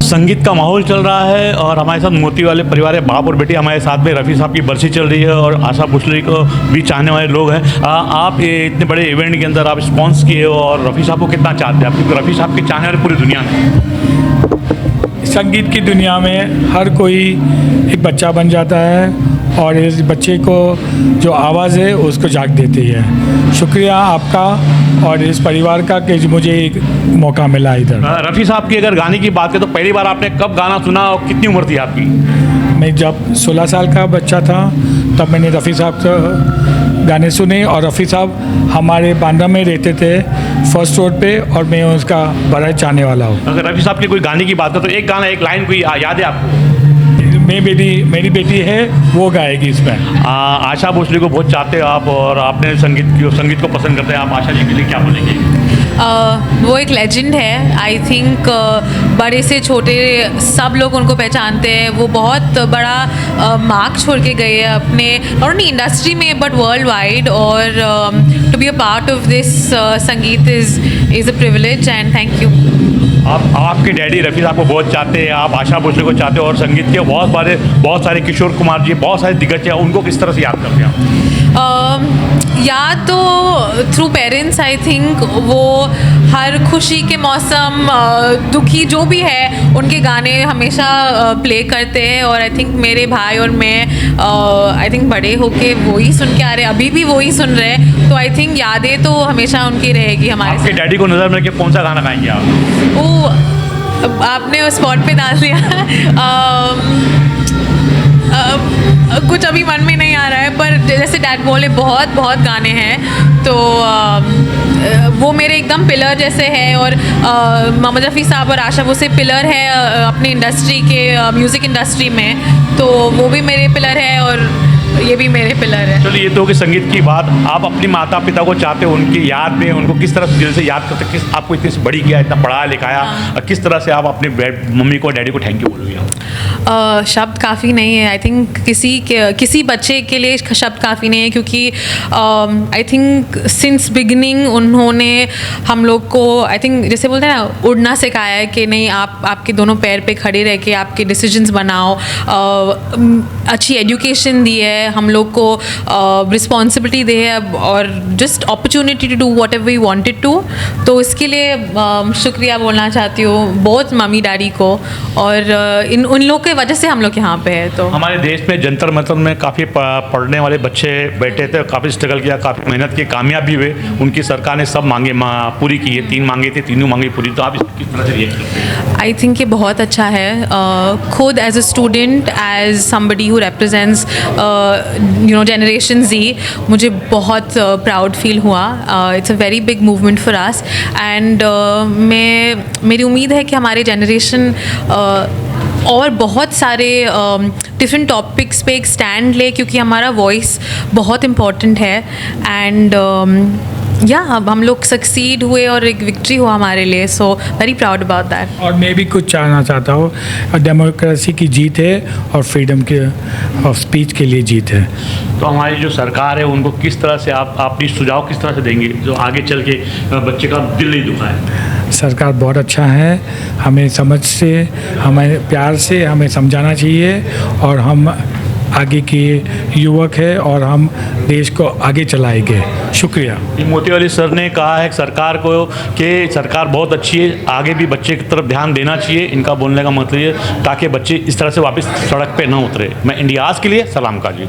संगीत का माहौल चल रहा है और हमारे साथ मोती वाले परिवार है, बाप और बेटी हमारे साथ में। रफ़ी साहब की बरसी चल रही है और आशा भोसले को भी चाहने वाले लोग हैं। आप ये इतने बड़े इवेंट के अंदर आप स्पॉन्स किए हो और रफ़ी साहब को कितना चाहते हैं आप, क्योंकि रफ़ी साहब के चाहने वाले पूरी दुनिया में। संगीत की दुनिया में हर कोई एक बच्चा बन जाता है और इस बच्चे को जो आवाज़ है उसको जाग देती है। शुक्रिया आपका और इस परिवार का कि मुझे एक मौका मिला इधर। रफ़ी साहब की अगर गाने की बात करें तो पहली बार आपने कब गाना सुना और कितनी उम्र थी आपकी? मैं जब 16 साल का बच्चा था तब मैंने रफ़ी साहब के गाने सुने और रफ़ी साहब हमारे बांद्रा में रहते थे फर्स्ट रोड पे और मैं उसका बड़ा चाहने वाला हूँ। अगर रफ़ी साहब की कोई गाने की बात करें तो एक गाना एक लाइन कोई याद है आपको? मेरी बेटी है वो गाएगी इसमें। आशा भोसले को बहुत चाहते हो आप और आपने संगीत को पसंद करते हैं आप, आशा जी के लिए क्या बोलेंगे? वो एक लेजेंड है। आई थिंक बड़े से छोटे सब लोग उनको पहचानते हैं। वो बहुत बड़ा मार्क छोड़ के गए हैं अपने नॉट ओनली इंडस्ट्री में बट वर्ल्ड वाइड। और to be a part of this संगीत is a privilege and thank you. आपके डैडी रफ़ी साहब को बहुत चाहते हैं, आप आशा भोसले को चाहते हो और संगीत के बहुत सारे किशोर कुमार जी, बहुत सारे दिग्गज हैं, उनको किस तरह से याद करते हैं आप? या तो थ्रू पेरेंट्स आई थिंक वो हर खुशी के मौसम दुखी जो भी है उनके गाने हमेशा प्ले करते हैं। और आई थिंक मेरे भाई और मैं आई थिंक बड़े होके वही सुन के आ रहे हैं, अभी भी वही सुन रहे हैं। तो आई थिंक यादें तो हमेशा उनकी रहेगी हमारे। आपके डैडी को नज़र में रख के कौन सा गाना गाएंगे आप? आपने उस स्पॉट पे डाल दिया। कुछ अभी मन में नहीं आ रहा है पर जैसे डैड बोले बहुत गाने हैं तो वो मेरे एकदम पिलर जैसे है। और मोहम्मद रफ़ी साहब और आशा भोसले पिलर है अपनी इंडस्ट्री के म्यूज़िक इंडस्ट्री में, तो वो भी मेरे पिलर है और ये भी मेरे पिलर है। चलिए ये तो कि संगीत की बात, आप अपनी माता पिता को चाहते हो, उनकी याद में उनको किस तरह से दिल से याद करते, किस आपको इतनी बड़ी किया, इतना पढ़ाया लिखाया, और किस तरह से आप अपने मम्मी को डैडी को थैंक यू बोलोगे आप? शब्द काफ़ी नहीं है। आई थिंक किसी बच्चे के लिए शब्द काफ़ी नहीं है क्योंकि आई थिंक सिंस बिगिनिंग उन्होंने हम लोग को आई थिंक जैसे बोलते हैं ना उड़ना सिखाया है कि नहीं आप आपके दोनों पैर पे खड़े रह के आपके डिसीजंस बनाओ। अच्छी एजुकेशन दी है हम लोग को, रिस्पॉन्सिबिलिटी दी है और just opportunity to do whatever we wanted to. तो इसके लिए शुक्रिया बोलना चाहती हूँ बहुत मम्मी डैडी को और उन लोग के वजह से हम लोग यहाँ पे है। तो हमारे देश में जंतर मंतर में काफ़ी पढ़ने वाले बच्चे बैठे थे, काफ़ी स्ट्रगल किया, काफ़ी मेहनत की, कामयाब भी हुए। उनकी सरकार ने सब मांगे पूरी की है, 3 मांगे थे, तीनों मांगे पूरी। तो आप किस तरह से रिएक्ट करते हैं? आई थिंक ये बहुत अच्छा है। खुद as a student, as somebody who represents generation Z, मुझे बहुत प्राउड फील हुआ। It's a very big movement for us and मेरी उम्मीद है कि हमारे जनरेशन और बहुत सारे डिफरेंट टॉपिक्स पे एक स्टैंड ले क्योंकि हमारा वॉइस बहुत इम्पॉर्टेंट है। एंड अब हम लोग सक्सीड हुए और एक विक्ट्री हुआ हमारे लिए। So very proud about that. और मैं भी कुछ चाहना चाहता हूँ, डेमोक्रेसी की जीत है और फ्रीडम के ऑफ स्पीच के लिए जीत है। तो हमारी जो सरकार है उनको किस तरह से आप अपनी सुझाव किस तरह से देंगे जो आगे चल के बच्चे का दिल नहीं दुखाए? सरकार बहुत अच्छा है, हमें समझ से, हमें प्यार से हमें समझाना चाहिए और हम आगे के युवक है और हम देश को आगे चलाएंगे। शुक्रिया। मोतीवाली सर ने कहा है सरकार को कि सरकार बहुत अच्छी है, आगे भी बच्चे की तरफ ध्यान देना चाहिए। इनका बोलने का मतलब ये ताकि बच्चे इस तरह से वापस सड़क पे ना उतरे। मैं इंडियाज़ के लिए सलाम काजी।